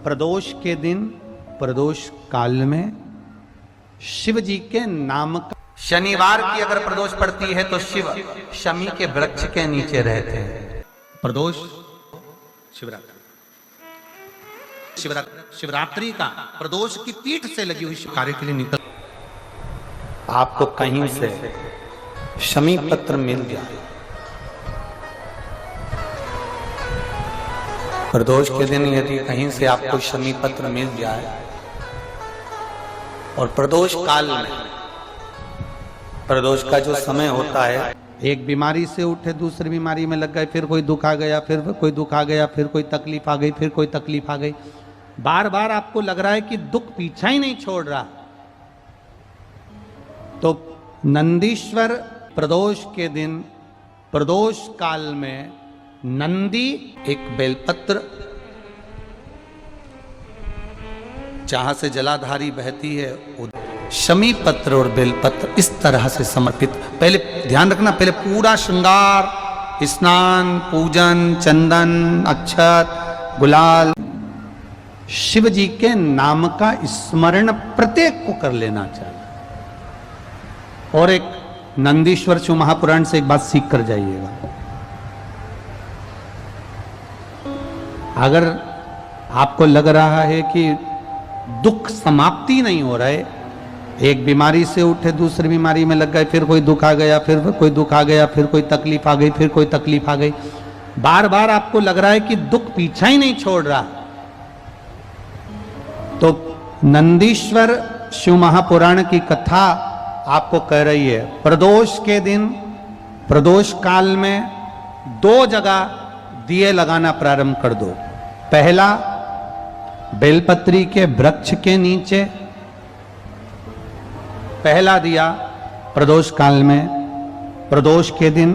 प्रदोष के दिन प्रदोष काल में शिव जी के नाम का, शनिवार की अगर प्रदोष पड़ती है तो शिव शमी के वृक्ष के नीचे रहते हैं। प्रदोष शिवरात्रि, शिवरात्रि का प्रदोष की पीठ से लगी हुई कार्य के लिए निकल, आपको कहीं से शमी पत्र मिल जाए, प्रदोष के दिन यदि कहीं से आपको शमी पत्र मिल जाए और प्रदोष काल में, प्रदोष का जो समय होता है, एक बीमारी से उठे दूसरी बीमारी में लग गए, फिर कोई दुख आ गया, फिर कोई दुख आ गया, फिर कोई तकलीफ आ गई, फिर कोई तकलीफ आ गई, बार बार आपको लग रहा है कि दुख पीछा ही नहीं छोड़ रहा, तो नंदीश्वर प्रदोष के दिन प्रदोष काल में नंदी एक बेलपत्र, जहां से जलाधारी बहती है, शमी पत्र और बेलपत्र इस तरह से समर्पित। पहले ध्यान रखना, पहले पूरा श्रृंगार, स्नान, पूजन, चंदन, अक्षत, गुलाल, शिव जी के नाम का स्मरण प्रत्येक को कर लेना चाहिए। और एक नंदीश्वर शिव महापुराण से एक बात सीख कर जाइएगा, अगर आपको लग रहा है कि दुख समाप्ति नहीं हो रहा है, एक बीमारी से उठे दूसरी बीमारी में लग गए, फिर कोई दुख आ गया, फिर कोई दुख आ गया, फिर कोई तकलीफ आ गई, फिर कोई तकलीफ आ गई, बार बार आपको लग रहा है कि दुख पीछा ही नहीं छोड़ रहा, तो नंदीश्वर शिव महापुराण की कथा आपको कह रही है, प्रदोष के दिन प्रदोष काल में 2 जगह दिए लगाना प्रारंभ कर दो। पहला, बेलपत्री के वृक्ष के नीचे पहला दिया प्रदोष काल में, प्रदोष के दिन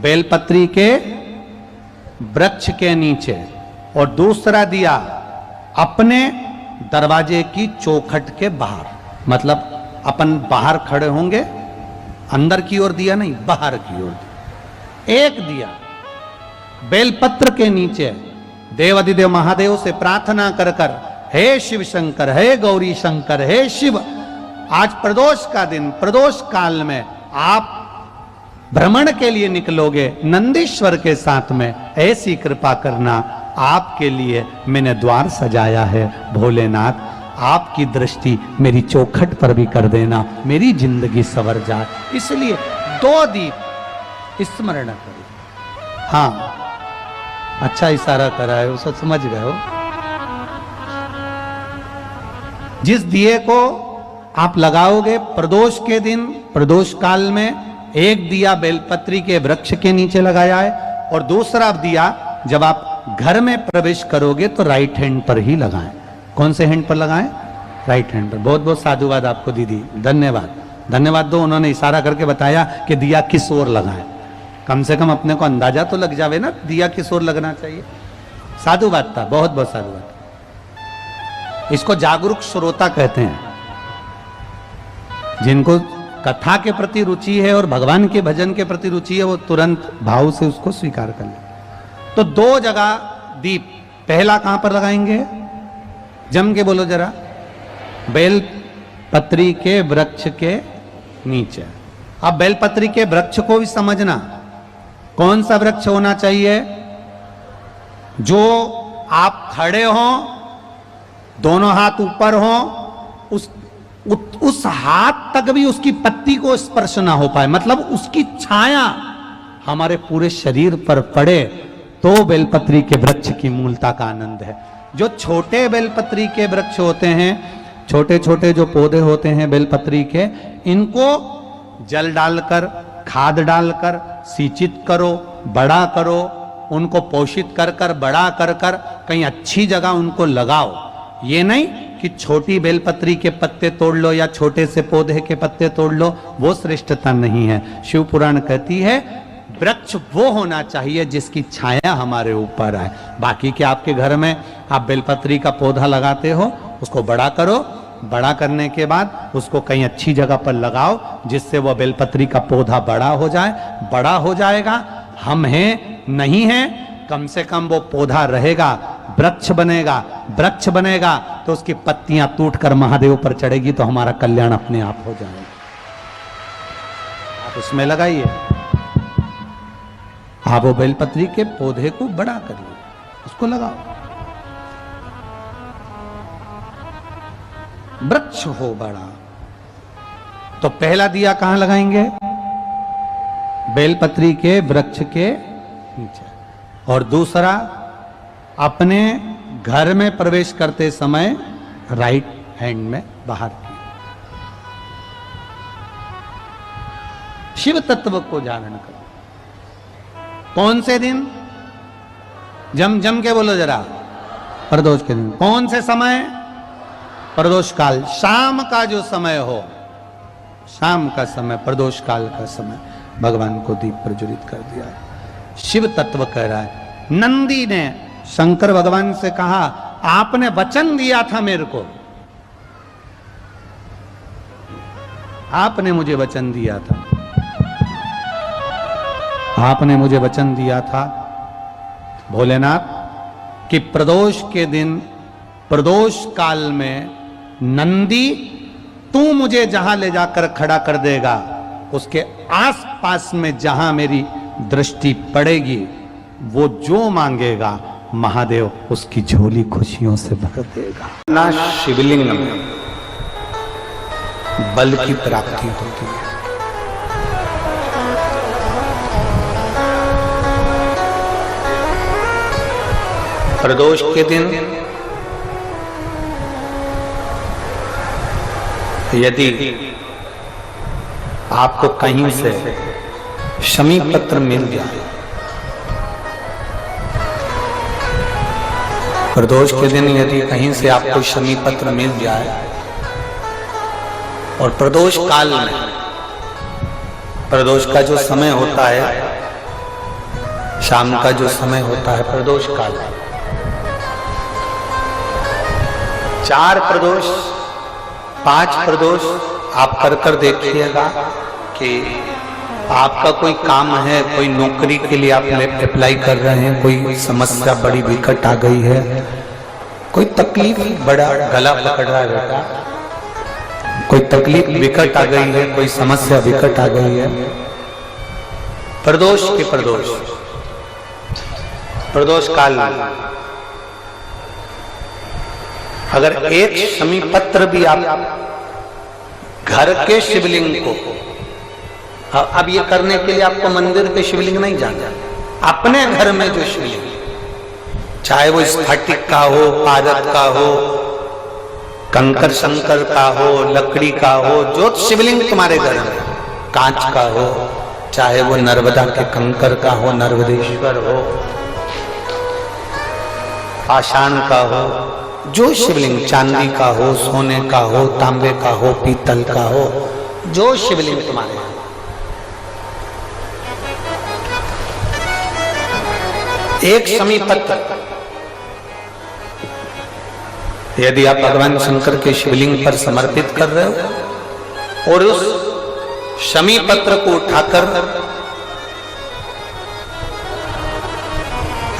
बेलपत्री के वृक्ष के नीचे, और दूसरा दिया अपने दरवाजे की चौखट के बाहर, मतलब अपन बाहर खड़े होंगे, अंदर की ओर दिया नहीं, बाहर की ओर दिया। एक दिया बेलपत्र के नीचे देवाधिदेव महादेव से प्रार्थना कर कर, हे शिव शंकर, हे गौरी शंकर, हे शिव, आज प्रदोष का दिन, प्रदोष काल में आप भ्रमण के लिए निकलोगे नंदीश्वर के साथ में, ऐसी कृपा करना, आपके लिए मैंने द्वार सजाया है भोलेनाथ, आपकी दृष्टि मेरी चौखट पर भी कर देना, मेरी जिंदगी संवर जाए। इसलिए 2 दीप स्मरण करो। हाँ, अच्छा इशारा करा है, उसे समझ गए हो। जिस दिए को आप लगाओगे प्रदोष के दिन, प्रदोष काल में, एक दिया बेलपत्री के वृक्ष के नीचे लगाया है, और दूसरा दिया जब आप घर में प्रवेश करोगे तो राइट हैंड पर ही लगाएं। कौन से हैंड पर लगाएं? राइट हैंड पर। बहुत बहुत साधुवाद आपको दीदी, धन्यवाद, धन्यवाद दो, उन्होंने इशारा करके बताया कि दिया किस ओर लगाएं, कम से कम अपने को अंदाजा तो लग जावे ना दिया किस ओर लगना चाहिए। साधुवाद था, बहुत बहुत साधुवाद। इसको जागरूक श्रोता कहते हैं, जिनको कथा के प्रति रुचि है और भगवान के भजन के प्रति रुचि है, वो तुरंत भाव से उसको स्वीकार कर ले। तो 2 जगह दीप, पहला कहां पर लगाएंगे? जम के बोलो जरा, बेलपत्री के वृक्ष के नीचे। अब बेलपत्री के वृक्ष को भी समझना, कौन सा वृक्ष होना चाहिए? जो आप खड़े हो, दोनों हाथ ऊपर हो, उस हाथ तक भी उसकी पत्ती को स्पर्श ना हो पाए, मतलब उसकी छाया हमारे पूरे शरीर पर पड़े, तो बेलपत्री के वृक्ष की मूलता का आनंद है। जो छोटे बेलपत्री के वृक्ष होते हैं, छोटे छोटे जो पौधे होते हैं बेलपत्री के, इनको जल डालकर, खाद डालकर सिंचित करो, बड़ा करो, उनको पोषित कर कर, बड़ा कर कर कहीं अच्छी जगह उनको लगाओ। ये नहीं कि छोटी बेलपत्री के पत्ते तोड़ लो या छोटे से पौधे के पत्ते तोड़ लो, वो श्रेष्ठता नहीं है। शिव पुराण कहती है वृक्ष वो होना चाहिए जिसकी छाया हमारे ऊपर आए। बाकी के आपके घर में आप बेलपत्री का पौधा लगाते हो, उसको बड़ा करो, बड़ा करने के बाद उसको कहीं अच्छी जगह पर लगाओ जिससे वह बेलपत्री का पौधा बड़ा हो जाए। बड़ा हो जाएगा, हम हैं नहीं हैं, कम से कम वो पौधा रहेगा, वृक्ष बनेगा, वृक्ष बनेगा तो उसकी पत्तियां टूटकर महादेव पर चढ़ेगी तो हमारा कल्याण अपने आप हो जाएगा। आप उसमें लगाइए, आप वो बेलपत्री के पौधे को बड़ा करिए, उसको लगाओ, वृक्ष हो बड़ा। तो पहला दिया कहां लगाएंगे? बेलपत्री के वृक्ष के नीचे। और दूसरा, अपने घर में प्रवेश करते समय राइट हैंड में बाहर की। शिव तत्व को धारण करो। कौन से दिन? जम जम के बोलो जरा। प्रदोष के दिन। कौन से समय? प्रदोष काल, शाम का जो समय हो, शाम का समय, प्रदोष काल का समय भगवान को दीप प्रज्वलित कर दिया। शिव तत्व कह रहा है। नंदी ने शंकर भगवान से कहा, आपने वचन दिया था मेरे को, आपने मुझे वचन दिया था, आपने मुझे वचन दिया था भोलेनाथ कि प्रदोष के दिन, प्रदोष काल में नंदी तू मुझे जहां ले जाकर खड़ा कर देगा, उसके आसपास में जहां मेरी दृष्टि पड़ेगी, वो जो मांगेगा महादेव उसकी झोली खुशियों से भर देगा। ना शिवलिंग में बल की प्राप्ति होती है। प्रदोष के दिन यदि आपको कहीं से शमी पत्र मिल जाए, प्रदोष के दिन यदि कहीं से आपको शमी पत्र मिल जाए और प्रदोष काल में, प्रदोष का जो समय होता है, शाम का जो समय होता है प्रदोष काल, 4 प्रदोष 5 प्रदोष आप कर देखिएगा कि आपका कोई काम है, कोई नौकरी के लिए आप अप्लाई कर रहे हैं, कोई समस्या बड़ी विकट आ गई है, कोई तकलीफ, बड़ा गला पकड़ रहा है बेटा, कोई तकलीफ विकट आ गई है, कोई समस्या विकट आ गई है, प्रदोष के प्रदोष काल में अगर एक शमी पत्र भी आप घर के शिवलिंग को, अब ये करने के लिए आपको मंदिर के शिवलिंग नहीं जाना, अपने घर में जो शिवलिंग, चाहे वो स्फटिक का हो, पारद का हो, कंकर शंकर का हो, लकड़ी का हो, जो शिवलिंग तुम्हारे घर में, कांच का हो, चाहे वो नर्मदा के कंकर का हो, नर्मदेश्वर हो, पाषाण का हो, जो शिवलिंग, चांदी का हो, सोने का हो, तांबे का हो, पीतल का हो, जो शिवलिंग तुम्हारे, एक शमी पत्र यदि आप भगवान शंकर के शिवलिंग पर समर्पित कर रहे हो और उस शमी पत्र को उठाकर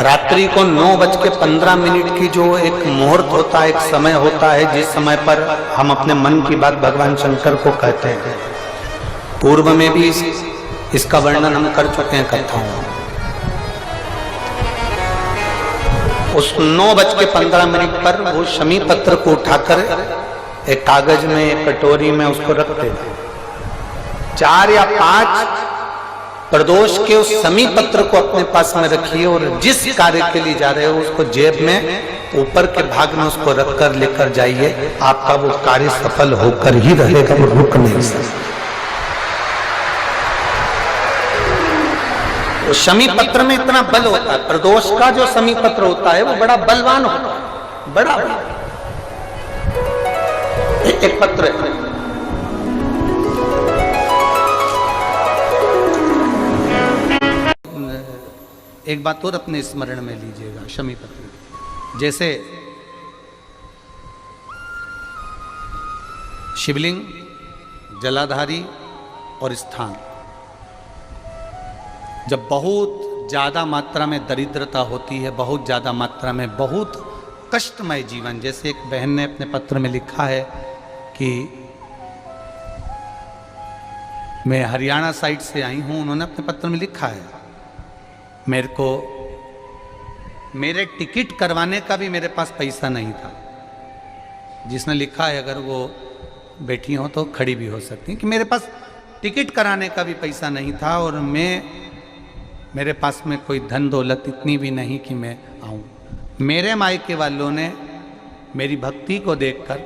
रात्रि को 9:15 की जो एक मुहूर्त होता है, एक समय होता है, जिस समय पर हम अपने मन की बात भगवान शंकर को कहते हैं, पूर्व में भी इसका वर्णन हम कर चुके हैं कथाओं में। उस 9:15 पर वो शमी पत्र को उठाकर एक कागज में, एक कटोरी में उसको रखते हैं। 4 या 5 प्रदोष के उस शमी पत्र को अपने पास में रखिए और जिस कार्य के लिए जा रहे हो उसको जेब में ऊपर के भाग में उसको रखकर लेकर जाइए, आपका वो कार्य सफल होकर ही रहेगा, वो रुक नहीं सकता। तो शमी पत्र में इतना बल होता है, प्रदोष का जो शमी पत्र होता है वो बड़ा बलवान होता है, बड़ा एक पत्र है। एक बात और अपने स्मरण में लीजिएगा, शमी पत्र जैसे शिवलिंग, जलाधारी और स्थान, जब बहुत ज़्यादा मात्रा में दरिद्रता होती है, बहुत ज़्यादा मात्रा में बहुत कष्टमय जीवन। जैसे एक बहन ने अपने पत्र में लिखा है कि मैं हरियाणा साइड से आई हूँ, उन्होंने अपने पत्र में लिखा है मेरे को मेरे टिकट करवाने का भी मेरे पास पैसा नहीं था। जिसने लिखा है, अगर वो बैठी हो तो खड़ी भी हो सकती कि मेरे पास टिकट कराने का भी पैसा नहीं था और मेरे पास में कोई धन दौलत इतनी भी नहीं कि मैं आऊँ। मेरे मायके वालों ने मेरी भक्ति को देखकर,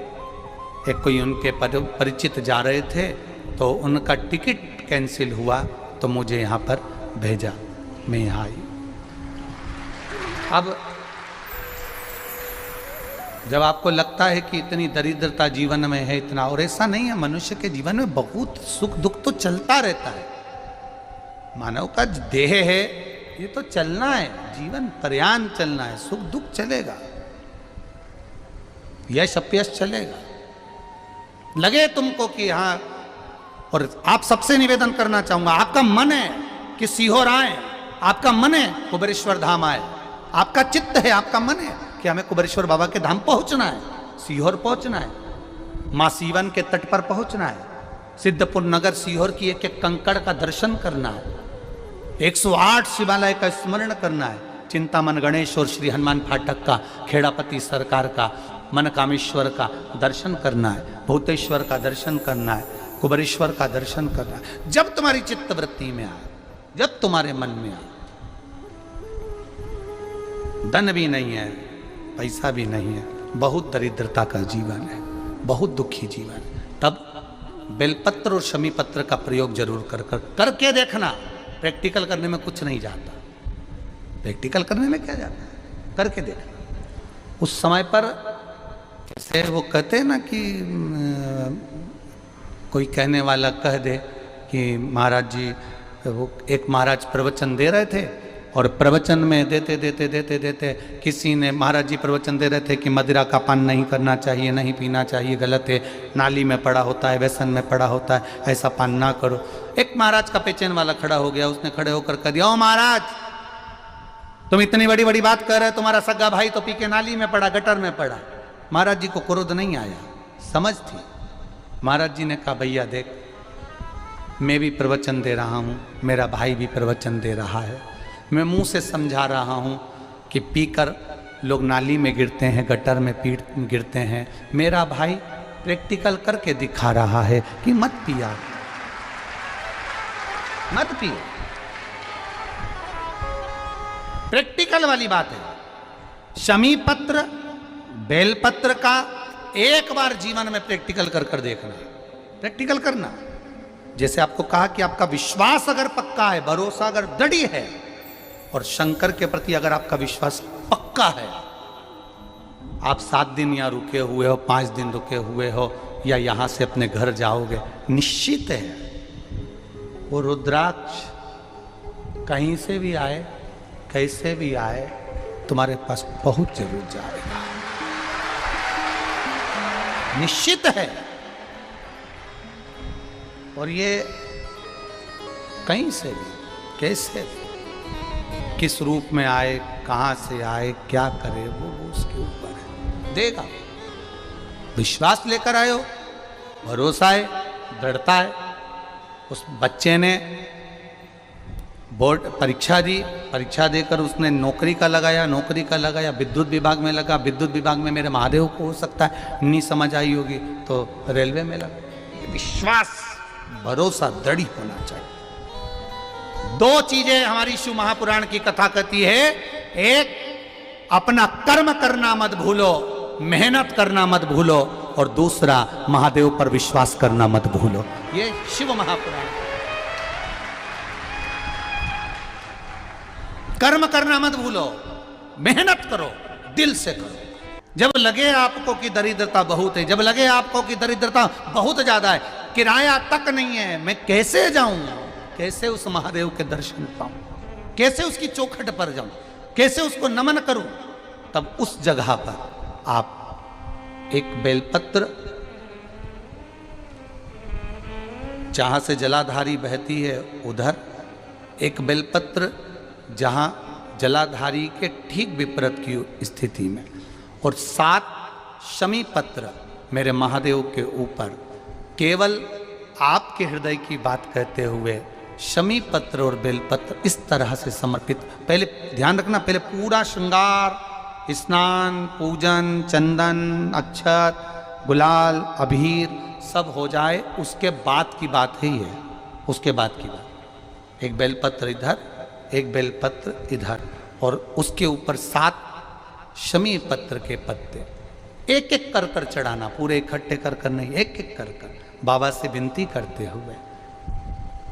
एक कोई उनके परिचित जा रहे थे तो उनका टिकट कैंसिल हुआ तो मुझे यहाँ पर भेजा, मैं यहाँ आई। अब जब आपको लगता है कि इतनी दरिद्रता जीवन में है इतना, और ऐसा नहीं है, मनुष्य के जीवन में बहुत सुख दुख तो चलता रहता है। मानव का देह है, ये तो चलना है, जीवन पर्यान चलना है, सुख दुख चलेगा, यश अपयश चलेगा। लगे तुमको कि हाँ, और आप सबसे निवेदन करना चाहूंगा, आपका मन है कि सीहोर आए, आपका मन है कुबेरेश्वर धाम आए, आपका चित्त है, आपका मन है कि हमें कुबेरेश्वर बाबा के धाम पहुंचना है, सीहोर पहुंचना है, मां सीवन के तट पर पहुंचना है, सिद्धपुर नगर सीहोर की एक एक कंकड़ का दर्शन करना है, 108 शिवालय का स्मरण करना है, चिंतामन गणेश और श्री हनुमान फाटक का, खेड़ापति सरकार का, मनकामेश्वर का दर्शन करना है, भूतेश्वर का दर्शन करना है, कुबेरेश्वर का दर्शन करना है। जब तुम्हारी चित्त वृत्ति में आए, जब तुम्हारे मन में आए, धन भी नहीं है, पैसा भी नहीं है, बहुत दरिद्रता का जीवन है, बहुत दुखी जीवन है, तब बेलपत्र और शमी पत्र का प्रयोग जरूर करके देखना। प्रैक्टिकल करने में कुछ नहीं जाता, प्रैक्टिकल करने में क्या जाता है, करके देखना। उस समय पर जैसे वो कहते हैं ना कि कोई कहने वाला कह दे कि महाराज जी, वो एक महाराज प्रवचन दे रहे थे और प्रवचन में देते देते देते देते किसी ने, महाराज जी प्रवचन दे रहे थे कि मदिरा का पान नहीं करना चाहिए, नहीं पीना चाहिए, गलत है, नाली में पड़ा होता है, व्यसन में पड़ा होता है, ऐसा पान ना करो। एक महाराज का पेचेन वाला खड़ा हो गया, उसने खड़े होकर कह दिया, ओ महाराज तुम इतनी बड़ी बड़ी बात कर रहे हो, तुम्हारा सगा भाई तो पी के नाली में पड़ा, गटर में पड़ा। महाराज जी को क्रोध नहीं आया, समझ थी। महाराज जी ने कहा, भैया देख, मैं भी प्रवचन दे रहा हूँ, मेरा भाई भी प्रवचन दे रहा है, मैं मुंह से समझा रहा हूँ कि पीकर लोग नाली में गिरते हैं, गटर में गिरते हैं, मेरा भाई प्रैक्टिकल करके दिखा रहा है कि मत पिया, मत पियो। प्रैक्टिकल वाली बात है। शमी पत्र बेलपत्र का एक बार जीवन में प्रैक्टिकल कर देखना, प्रैक्टिकल करना। जैसे आपको कहा कि आपका विश्वास अगर पक्का है, भरोसा अगर दृढ़ है, और शंकर के प्रति अगर आपका विश्वास पक्का है, आप 7 दिन यहाँ रुके हुए हो, 5 दिन रुके हुए हो, या यहां से अपने घर जाओगे, निश्चित है वो रुद्राक्ष कहीं से भी आए, कैसे भी आए, तुम्हारे पास बहुत जरूर जाएगा, निश्चित है। और ये कहीं से भी, कैसे भी, किस रूप में आए, कहां से आए, क्या करे, वो उसके ऊपर है, देगा। विश्वास लेकर आए हो, भरोसा है, दृढ़ता है। उस बच्चे ने बोर्ड परीक्षा दी, परीक्षा देकर उसने नौकरी का लगाया, विद्युत विभाग में लगा, विद्युत विभाग में मेरे महादेव को हो सकता है नहीं समझ आई होगी तो रेलवे में लगा। विश्वास, भरोसा दृढ़ होना चाहिए। 2 चीजें हमारी शिव महापुराण की कथा कहती है, एक अपना कर्म करना मत भूलो, मेहनत करना मत भूलो, और दूसरा महादेव पर विश्वास करना मत भूलो। ये शिव महापुराण। कर्म करना मत भूलो, मेहनत करो, दिल से करो। जब लगे आपको कि दरिद्रता बहुत है, जब लगे आपको कि दरिद्रता बहुत ज्यादा है, किराया तक नहीं है, मैं कैसे जाऊं, कैसे उस महादेव के दर्शन पाऊं, कैसे उसकी चौखट पर जाऊं, कैसे उसको नमन करूं, तब उस जगह पर आप एक बेलपत्र, जहां से जलाधारी बहती है उधर एक बेलपत्र जहाँ जलाधारी के ठीक विपरीत की स्थिति में, और 7 शमी पत्र मेरे महादेव के ऊपर, केवल आपके हृदय की बात कहते हुए शमी पत्र और बेलपत्र इस तरह से समर्पित। पहले ध्यान रखना, पहले पूरा श्रृंगार, स्नान, पूजन, चंदन, अक्षत, गुलाल, अबीर सब हो जाए, उसके बाद की बात है ये, उसके बाद की बात। एक बेलपत्र इधर, एक बेलपत्र इधर, और उसके ऊपर 7 शमी पत्र के पत्ते एक एक कर कर चढ़ाना, पूरे इकट्ठे कर कर नहीं, एक एक कर कर बाबा से विनती करते हुए।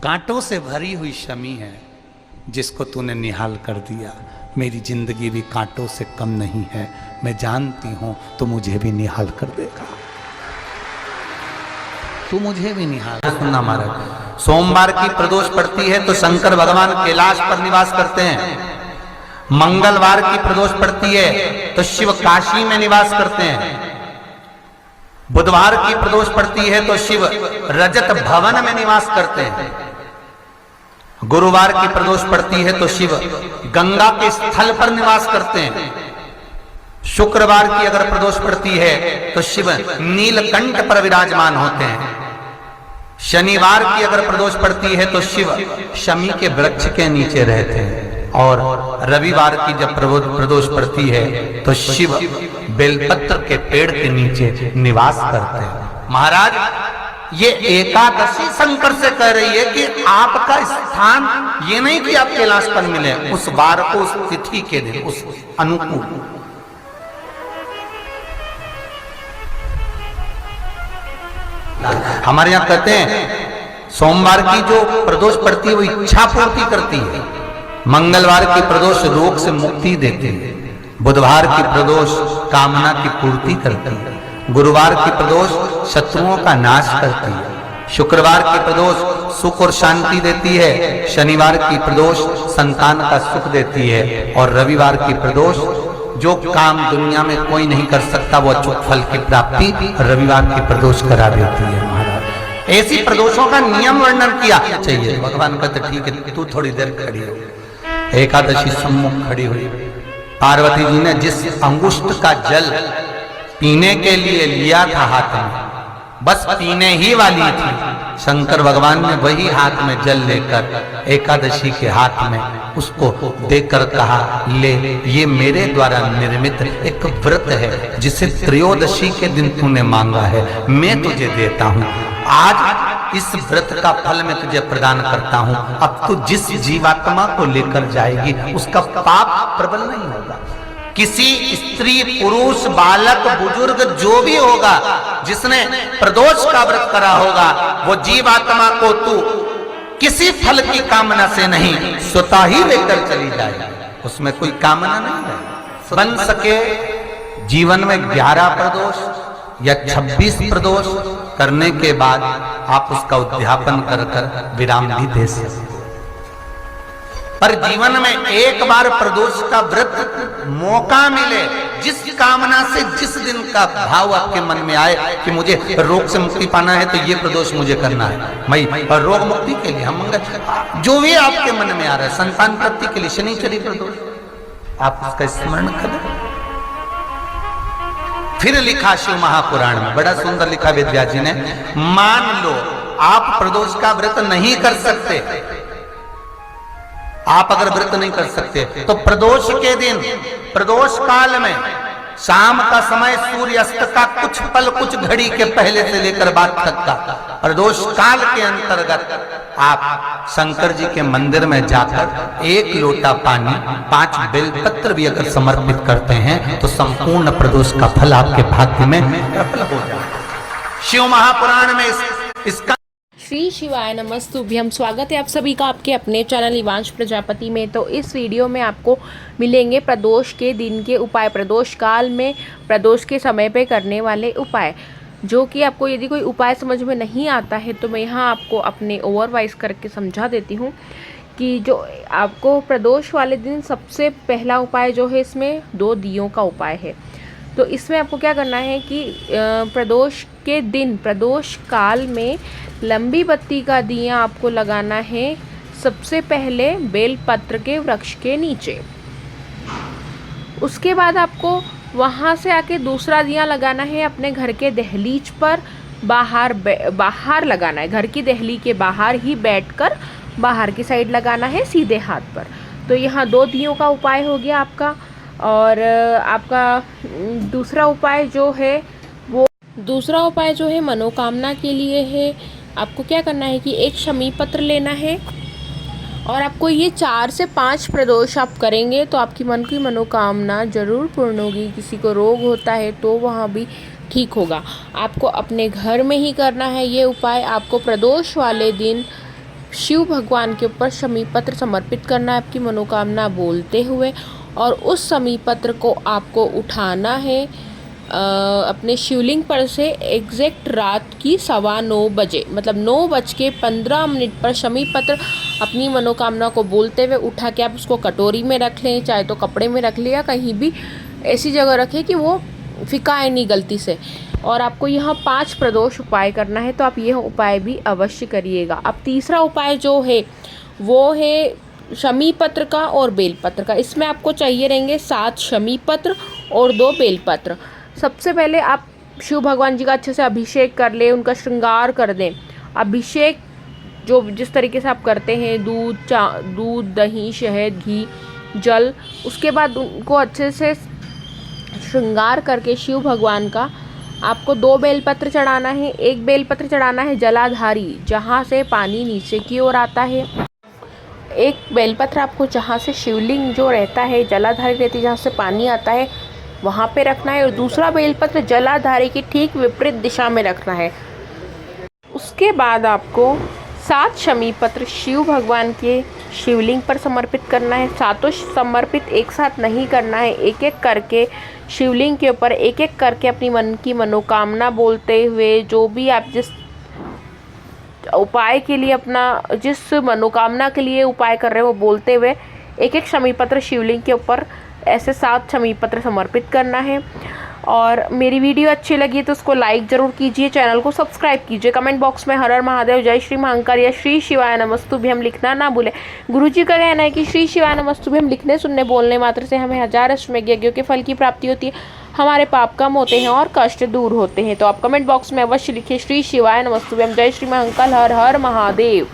कांटों से भरी हुई शमी है जिसको तूने निहाल कर दिया, मेरी जिंदगी भी कांटों से कम नहीं है, मैं जानती हूं तो मुझे भी निहाल कर देगा, तू मुझे भी निहाल। सुनना महाराज, सोमवार की प्रदोष पड़ती है तो शंकर भगवान कैलाश पर निवास करते हैं। मंगलवार की प्रदोष पड़ती है तो शिव काशी में निवास करते हैं। बुधवार की प्रदोष पड़ती है तो शिव रजत भवन में निवास करते हैं। गुरुवार की प्रदोष पड़ती है तो शिव गंगा के स्थल पर निवास करते हैं। शुक्रवार की अगर प्रदोष पड़ती है तो शिव नीलकंठ पर विराजमान होते हैं। शनिवार की अगर प्रदोष पड़ती है तो शिव शमी के वृक्ष के नीचे रहते हैं। और रविवार की जब प्रदोष पड़ती है तो शिव बेलपत्र के पेड़ के नीचे निवास करते हैं। महाराज, ये एकादशी शंकर से कह रही है कि आपका स्थान ये नहीं कि आप कैलाश पर मिले, उस बार को, उस तिथि के दिन, उस अनुकूल। हमारे यहां कहते हैं सोमवार की जो प्रदोष पड़ती है वो इच्छा पूर्ति करती है। मंगलवार की प्रदोष रोग से मुक्ति देती है। बुधवार की प्रदोष कामना की पूर्ति करती है। गुरुवार की प्रदोष शत्रुओं का नाश करती है। शुक्रवार की प्रदोष सुख और शांति देती है। शनिवार की प्रदोष संतान का सुख देती है। और रविवार की प्रदोष जो काम दुनिया में कोई नहीं कर सकता वो अचूक फल की प्राप्ति रविवार की प्रदोष करा देती है। महाराज, ऐसी प्रदोषों का नियम वर्णन किया चाहिए। भगवान कहते ठीक है, तू थोड़ी देर खड़ी हो। एकादशी सम्मुख खड़ी हुई। पार्वती जी ने जिस अंगुष्ठ का जल पीने के लिए लिया था हाथ में, बस पीने ही वाली थी, शंकर भगवान ने वही हाथ में जल लेकर एकादशी के हाथ में उसको देकर कहा, ले, ये मेरे द्वारा निर्मित एक व्रत है जिसे त्रयोदशी के दिन तूने मांगा है, मैं तुझे देता हूं। आज इस व्रत का फल मैं तुझे प्रदान करता हूं। अब तू जिस जीवात्मा को लेकर जाएगी उसका पाप प्रबल नहीं होगा। किसी स्त्री, पुरुष, बालक, बुजुर्ग जो भी होगा जिसने प्रदोष का व्रत करा होगा, वो जीवात्मा को तू किसी फल की कामना से नहीं, स्वतः ही लेकर चली जाएगी। उसमें कोई कामना नहीं है। बन सके जीवन में 11 प्रदोष या 26 प्रदोष करने के बाद आप उसका उद्यापन कर कर विराम भी दे सकते। पर जीवन में एक बार प्रदोष का व्रत मौका मिले, जिस कामना से, जिस दिन का भाव आपके मन में आए कि मुझे रोग से मुक्ति पाना है तो ये प्रदोष मुझे करना है, मैं और रोग मुक्ति के लिए, हम मंगल, जो भी आपके मन में आ रहा है, संतान प्राप्ति के लिए शनिचरी प्रदोष, आप उसका स्मरण करें। फिर लिखा शिव महापुराण में, बड़ा सुंदर लिखा वेदव्यास जी ने, मान लो आप प्रदोष का व्रत नहीं कर सकते, आप अगर व्रत नहीं कर सकते तो प्रदोष के दिन, प्रदोष काल में शाम का समय सूर्यास्त का कुछ पल, कुछ घड़ी के पहले से लेकर बाद तक का प्रदोष काल के अंतर्गत आप शंकर जी के मंदिर में जाकर 1 लोटा पानी, 5 बेलपत्र भी अगर समर्पित करते हैं तो संपूर्ण प्रदोष का फल आपके भाग्य में प्रबल हो जाए। शिव महापुराण में इसका श्री शिवाय नमस्तुभ्यम। स्वागत है आप सभी का आपके अपने चैनल इवांश प्रजापति में। तो इस वीडियो में आपको मिलेंगे प्रदोष के दिन के उपाय, प्रदोष काल में प्रदोष के समय पे करने वाले उपाय, जो कि आपको यदि कोई उपाय समझ में नहीं आता है तो मैं यहाँ आपको अपने ओवरवाइज करके समझा देती हूँ कि जो आपको प्रदोष वाले दिन सबसे पहला उपाय जो है, इसमें 2 दियों का उपाय है। तो इसमें आपको क्या करना है कि प्रदोष के दिन, प्रदोष काल में लंबी बत्ती का दिया आपको लगाना है सबसे पहले बेलपत्र के वृक्ष के नीचे। उसके बाद आपको वहाँ से आके दूसरा दिया लगाना है अपने घर के दहलीज पर, बाहर लगाना है, घर की दहली के बाहर ही बैठकर बाहर की साइड लगाना है, सीधे हाथ पर। तो यहाँ 2 दियों का उपाय हो गया आपका। और आपका दूसरा उपाय जो है मनोकामना के लिए है। आपको क्या करना है कि एक शमी पत्र लेना है और आपको ये 4 से 5 प्रदोष आप करेंगे तो आपकी मन की मनोकामना ज़रूर पूर्ण होगी। किसी को रोग होता है तो वहाँ भी ठीक होगा। आपको अपने घर में ही करना है ये उपाय। आपको प्रदोष वाले दिन शिव भगवान के ऊपर शमी पत्र समर्पित करना है आपकी मनोकामना बोलते हुए, और उस शमी पत्र को आपको उठाना है अपने शिवलिंग पर से एग्जैक्ट रात की 9:15 बजे, मतलब 9:15 पर शमी पत्र अपनी मनोकामना को बोलते हुए उठा के आप उसको कटोरी में रख लें, चाहे तो कपड़े में रख लें या कहीं भी ऐसी जगह रखें कि वो फिकाए नहीं गलती से। और आपको यहाँ 5 प्रदोष उपाय करना है, तो आप यह उपाय भी अवश्य करिएगा। अब तीसरा उपाय जो है वो है शमी पत्र का और बेलपत्र का। इसमें आपको चाहिए रहेंगे 7 शमी पत्र और 2 बेलपत्र। सबसे पहले आप शिव भगवान जी का अच्छे से अभिषेक कर लें, उनका श्रृंगार कर दें। अभिषेक जो जिस तरीके से आप करते हैं, दूध, दही, शहद, घी, जल, उसके बाद उनको अच्छे से श्रृंगार करके शिव भगवान का आपको 2 बेलपत्र चढ़ाना है। एक बेलपत्र चढ़ाना है जलाधारी, जहाँ से पानी नीचे की ओर आता है। एक बेलपत्र आपको जहाँ से शिवलिंग जो रहता है, जलाधारी रहती है, जहाँ से पानी आता है, वहाँ पे रखना है। और दूसरा बेलपत्र जलाधारी की ठीक विपरीत दिशा में रखना है। उसके बाद आपको 7 शमी पत्र शिव भगवान के शिवलिंग पर समर्पित करना है। 7 समर्पित एक साथ नहीं करना है, एक एक करके शिवलिंग के ऊपर एक एक करके अपनी मन की मनोकामना बोलते हुए, जो भी आप जिस उपाय के लिए जिस मनोकामना के लिए उपाय कर रहे हो वो बोलते हुए एक एक शमी पत्र शिवलिंग के ऊपर ऐसे 7 शमी पत्र समर्पित करना है। और मेरी वीडियो अच्छी लगी तो उसको लाइक ज़रूर कीजिए, चैनल को सब्सक्राइब कीजिए। कमेंट बॉक्स में हर हर महादेव, जय श्री महाकाल या श्री शिवाय नमस्तुभ्यम लिखना ना भूलें। गुरुजी का कहना है कि श्री शिवाय नमस्तुभ्यम लिखने, सुनने, बोलने मात्र से हमें 1000 अश्वमेघ यज्ञों के फल की प्राप्ति होती है, हमारे पाप कम होते हैं और कष्ट दूर होते हैं। तो आप कमेंट बॉक्स में अवश्य लिखिए श्री शिवाय नमस्तुभ्यम, जय श्री महाकाल, हर हर महादेव।